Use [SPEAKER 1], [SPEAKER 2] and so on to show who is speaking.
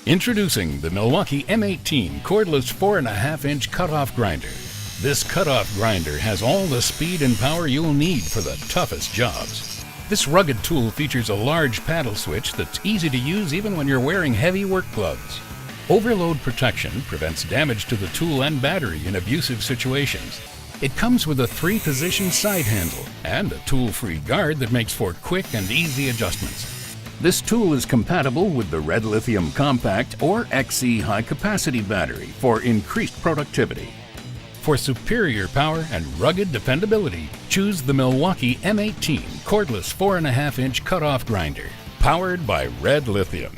[SPEAKER 1] Introducing the Milwaukee M18 cordless 4.5-inch cutoff grinder. This cutoff grinder has all the speed and power you'll need for the toughest jobs. This rugged tool features a large paddle switch that's easy to use even when you're wearing heavy work gloves. Overload protection prevents damage to the tool and battery in abusive situations. It comes with a 3-position side handle and a tool-free guard that makes for quick and easy adjustments. This tool is compatible with the Red Lithium Compact or XC high-capacity battery for increased productivity. For superior power and rugged dependability, choose the Milwaukee M18 cordless 4.5-inch cutoff grinder, powered by Red Lithium.